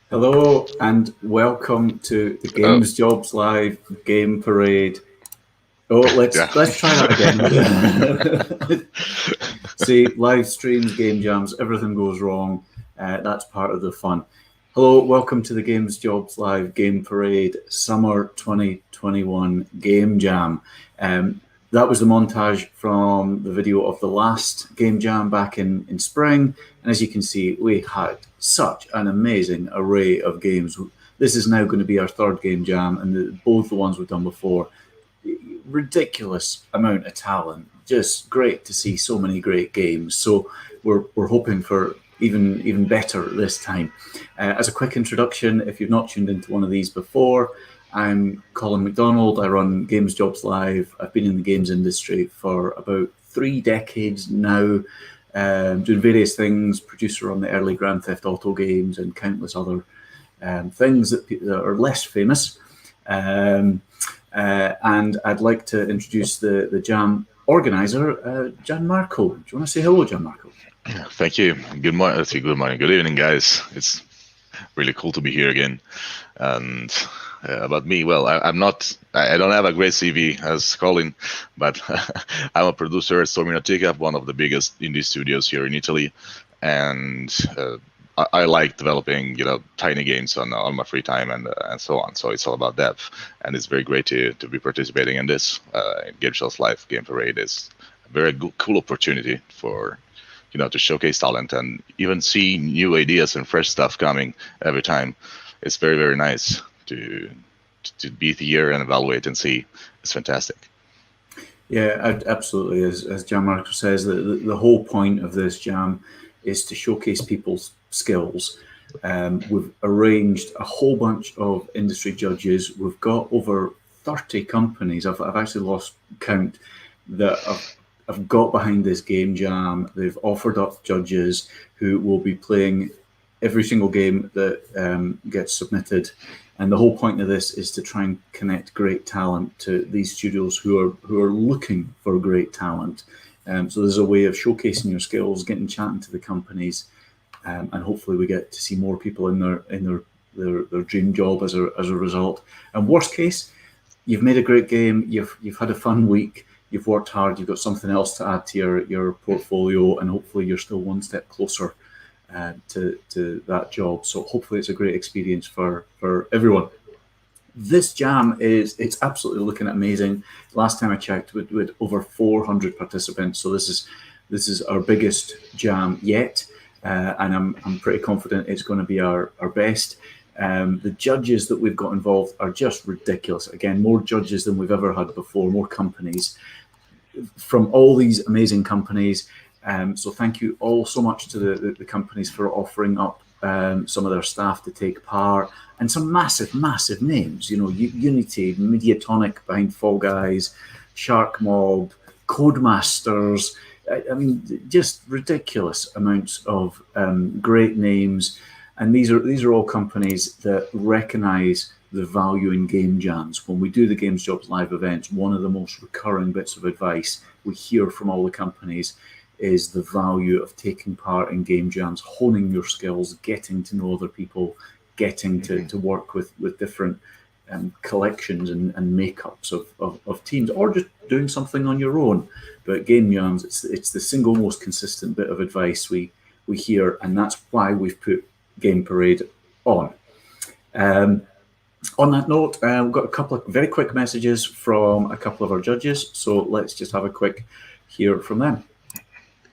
Hello and welcome to the Oh, Games Jobs Live Game Parade. Oh, yeah. let's try that again. See, live streams, game jams, everything goes wrong. That's part of the fun. Hello, welcome to the Games Jobs Live Game Parade Summer 2021 Game Jam. That was the montage from the video of the last Game Jam back in spring. And as you can see, we had such an amazing array of games. This is now going to be our third Game Jam, and both the ones we've done before. Ridiculous amount of talent. Just great to see so many great games. So we're hoping for even better this time. As a quick introduction, if you've not tuned into one of these before, I'm Colin McDonald. I run Games Jobs Live. I've been in the games industry for about 3 decades now, doing various things, producer on the early Grand Theft Auto games and countless other things that are less famous. And I'd like to introduce the Jam organizer, Gianmarco. Do you want to say hello, Gianmarco? Thank you. Good morning. Let's see. Good morning. Good evening, guys. It's really cool to be here again. And about me, well, I'm not. I don't have a great CV as Colin, but I'm a producer at Storminautica, one of the biggest indie studios here in Italy, and I like developing, tiny games on my free time and so on. So it's all about dev, and it's very great to be participating in this. Game Shows Live Game Parade is a very cool opportunity for, to showcase talent and even see new ideas and fresh stuff coming every time. It's very, very nice to be here and evaluate and see. It's fantastic. Yeah, absolutely. As Gianmarco says, the whole point of this jam is to showcase people's skills. We've arranged a whole bunch of industry judges. We've got over 30 companies. I've actually lost count that have got behind this game jam. They've offered up judges who will be playing every single game that gets submitted. And the whole point of this is to try and connect great talent to these studios who are looking for great talent. So there's a way of showcasing your skills, getting chatting to the companies, and hopefully we get to see more people in their dream job as a result. And worst case, you've made a great game, you've had a fun week, you've worked hard, you've got something else to add to your portfolio, and hopefully you're still one step closer to that job. So hopefully it's a great experience for everyone. This jam it's absolutely looking amazing. Last time I checked, we had over 400 participants. So this is our biggest jam yet, and I'm pretty confident it's going to be our best. The judges that we've got involved are just ridiculous. Again, more judges than we've ever had before, more companies from all these amazing companies. So thank you all so much to the companies for offering up some of their staff to take part, and some massive names. Unity, Mediatonic behind Fall Guys, Shark Mob, Codemasters. I mean, just ridiculous amounts of great names, and these are all companies that recognise the value in game jams. When we do the Games Jobs Live events, one of the most recurring bits of advice we hear from all the companies is the value of taking part in game jams, honing your skills, getting to know other people, getting to work with different collections and makeups of teams, or just doing something on your own. But game jams, it's the single most consistent bit of advice we hear, and that's why we've put Game Parade on. On that note, we've got a couple of very quick messages from a couple of our judges, so let's just have a quick hear from them.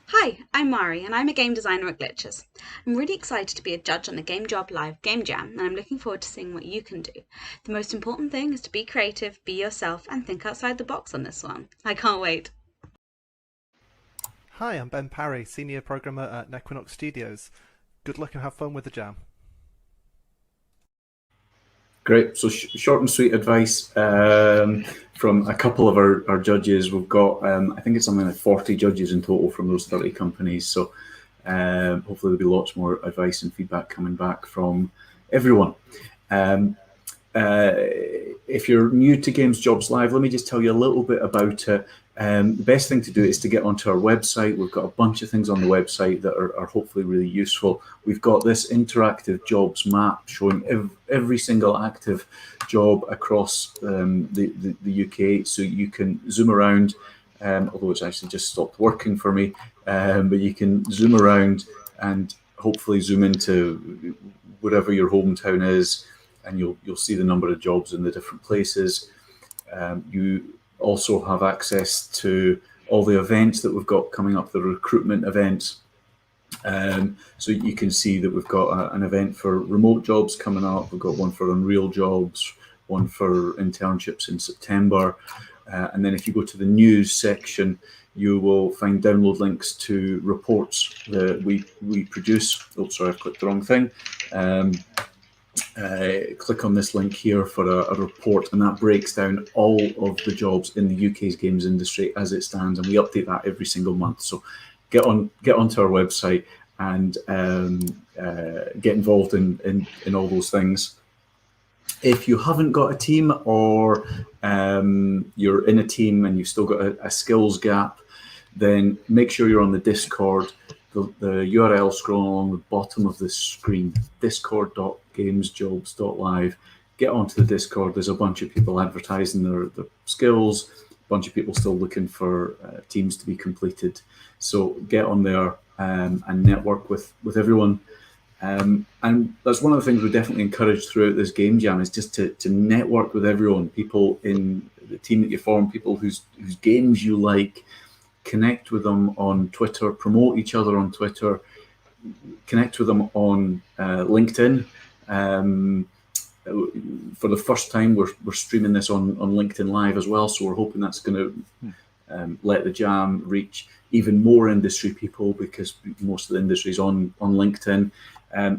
Hi, I'm Mari, and I'm a game designer at Glitches. I'm really excited to be a judge on the Game Job Live Game Jam, and I'm looking forward to seeing what you can do. The most important thing is to be creative, be yourself, and think outside the box on this one. I can't wait. Hi, I'm Ben Parry, Senior Programmer at Equinox Studios. Good luck and have fun with the jam. Great. So short and sweet advice from a couple of our judges. We've got, I think it's something like 40 judges in total from those 30 companies. So hopefully there'll be lots more advice and feedback coming back from everyone. if you're new to Games Jobs Live, let me just tell you a little bit about it. The best thing to do is to get onto our website. We've got a bunch of things on the website that are hopefully really useful. We've got this interactive jobs map showing every single active job across the UK, so you can zoom around, although it's actually just stopped working for me, but you can zoom around and hopefully zoom into whatever your hometown is, and you'll see the number of jobs in the different places. You also have access to all the events that we've got coming up, the recruitment events. So you can see that we've got an event for remote jobs coming up. We've got one for Unreal Jobs, one for internships in September. And then if you go to the news section, you will find download links to reports that we produce. Oh, sorry, I've clicked the wrong thing. Click on this link here for a report, and that breaks down all of the jobs in the UK's games industry as it stands, and we update that every single month. So get onto our website and get involved in all those things. If you haven't got a team, or you're in a team and you've still got a skills gap, then make sure you're on the Discord. The URL scrolling along the bottom of the screen, discord.gamesjobs.live. Get onto the Discord. There's a bunch of people advertising their skills, a bunch of people still looking for teams to be completed. So get on there and network with everyone. And that's one of the things we definitely encourage throughout this game jam, is just to network with everyone, people in the team that you form, people whose games you like. Connect with them on Twitter, promote each other on Twitter, connect with them on LinkedIn. For the first time, we're streaming this on LinkedIn Live as well, so we're hoping that's going to let the jam reach even more industry people, because most of the industry is on LinkedIn.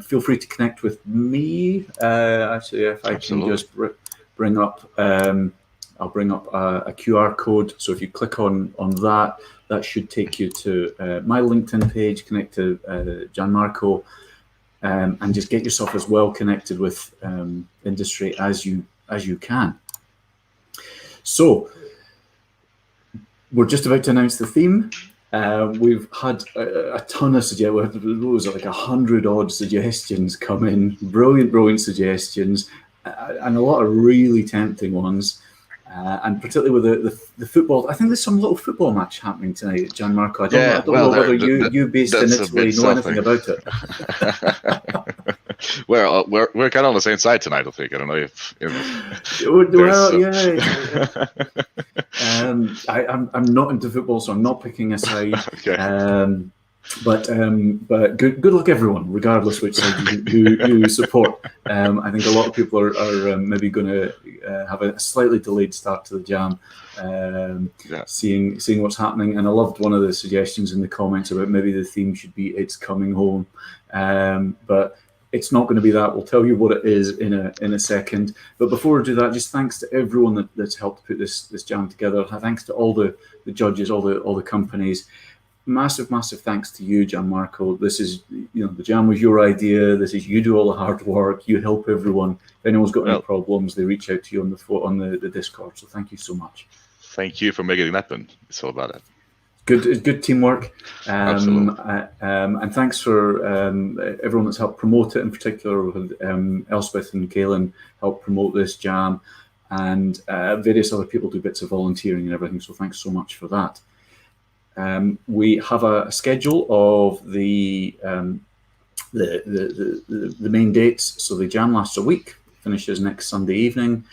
Feel free to connect with me. Actually, if I can just bring up, I'll bring up a QR code. So if you click on that, that should take you to my LinkedIn page, connect to Gianmarco, and just get yourself as well connected with industry as you can. So we're just about to announce the theme. We've had a ton of suggestions. What was it, like 100 odd suggestions come in, brilliant suggestions, and a lot of really tempting ones. And particularly with the football, I think there's some little football match happening tonight, Gianmarco. I don't know whether you based in Italy know anything about it. Well, we're kind of on the same side tonight, I think. I don't know if well, yeah. I'm not into football, so I'm not picking a side. Okay. But good luck everyone, regardless which side you support. I think a lot of people are maybe going to have a slightly delayed start to the jam, seeing what's happening. And I loved one of the suggestions in the comments about maybe the theme should be "It's Coming Home," but it's not going to be that. We'll tell you what it is in a second. But before we do that, just thanks to everyone that's helped put this jam together. Thanks to all the judges, all the companies. Massive thanks to you, Gianmarco. This is, the jam was your idea. This is, you do all the hard work. You help everyone. If anyone's got any problems, they reach out to you on the Discord. So thank you so much. Thank you for making it happen. It's all about it. Good teamwork. Absolutely. And thanks for everyone that's helped promote it. In particular, Elspeth and Kaylin helped promote this jam, and various other people do bits of volunteering and everything. So thanks so much for that. We have a schedule of the main dates. So the jam lasts a week, finishes next Sunday evening.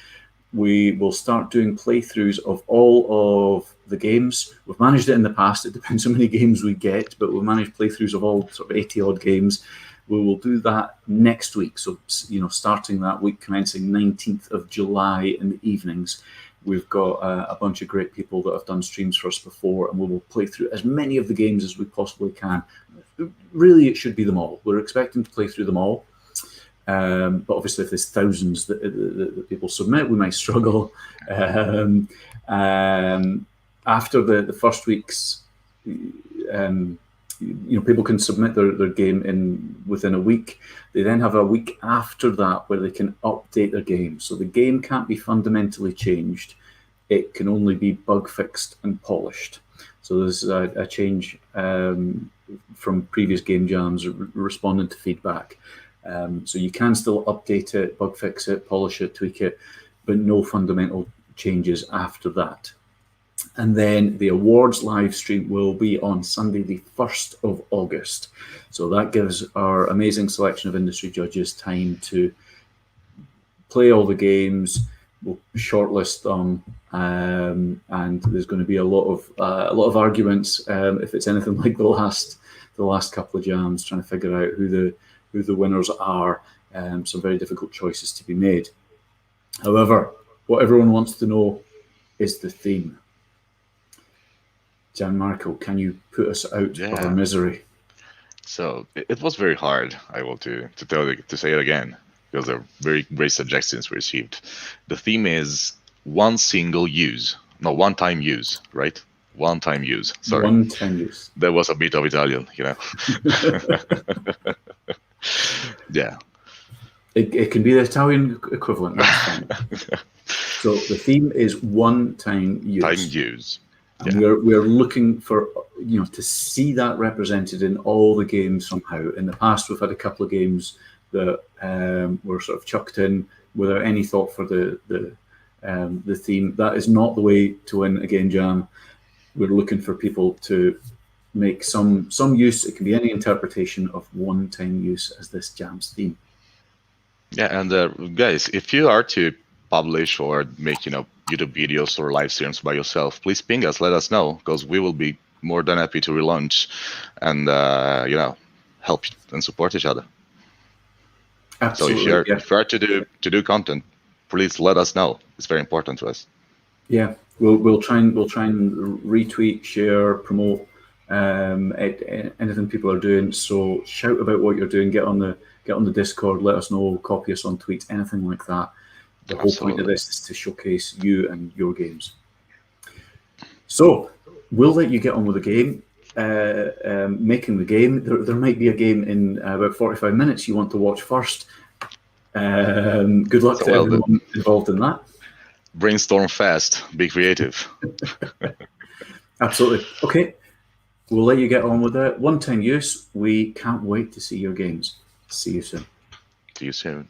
We will start doing playthroughs of all of the games. We've managed it in the past. It depends how many games we get, but we've managed playthroughs of all sort of 80 odd games. We will do that next week. So, starting that week, commencing 19th of July in the evenings. We've got a bunch of great people that have done streams for us before, and we will play through as many of the games as we possibly can. Really, it should be them all. We're expecting to play through them all. But obviously, if there's thousands that people submit, we might struggle. After the first week's people can submit their game within a week. They then have a week after that where they can update their game. So the game can't be fundamentally changed. It can only be bug fixed and polished. So there's a change from previous game jams responding to feedback. So you can still update it, bug fix it, polish it, tweak it, but no fundamental changes after that. And then the awards live stream will be on Sunday, the 1st of August. So that gives our amazing selection of industry judges time to play all the games. We'll shortlist them, and there's going to be a lot of arguments if it's anything like the last couple of jams, trying to figure out who the winners are. Some very difficult choices to be made. However, what everyone wants to know is the theme. Gianmarco, can you put us out of our misery? So it was very hard, I will to say it again, because they're very great suggestions we received. The theme is one time use, right? One time use. Sorry. One time use. There was a bit of Italian, Yeah. It can be the Italian equivalent. That's fine. So the theme is one time use. Time use. And we're looking for to see that represented in all the games somehow. In the past, we've had a couple of games that were sort of chucked in without any thought for the theme. That is not the way to win a game jam. We're looking for people to make some use. It can be any interpretation of one time use as this jam's theme. Yeah, and guys, if you are to publish or make YouTube videos or live streams by yourself, please ping us, let us know, because we will be more than happy to relaunch and help and support each other. Absolutely. So if you are to do content, please let us know. It's very important to us. Yeah, we'll try and retweet, share, promote anything people are doing. So shout about what you're doing. Get on the Discord. Let us know. Copy us on tweets. Anything like that. The whole point of this is to showcase you and your games. So we'll let you get on with the game, making the game. There might be a game in about 45 minutes you want to watch first. Good luck to everyone involved in that. Brainstorm fast, be creative. Absolutely. Okay, we'll let you get on with it. One-time use. We can't wait to see your games. See you soon. See you soon.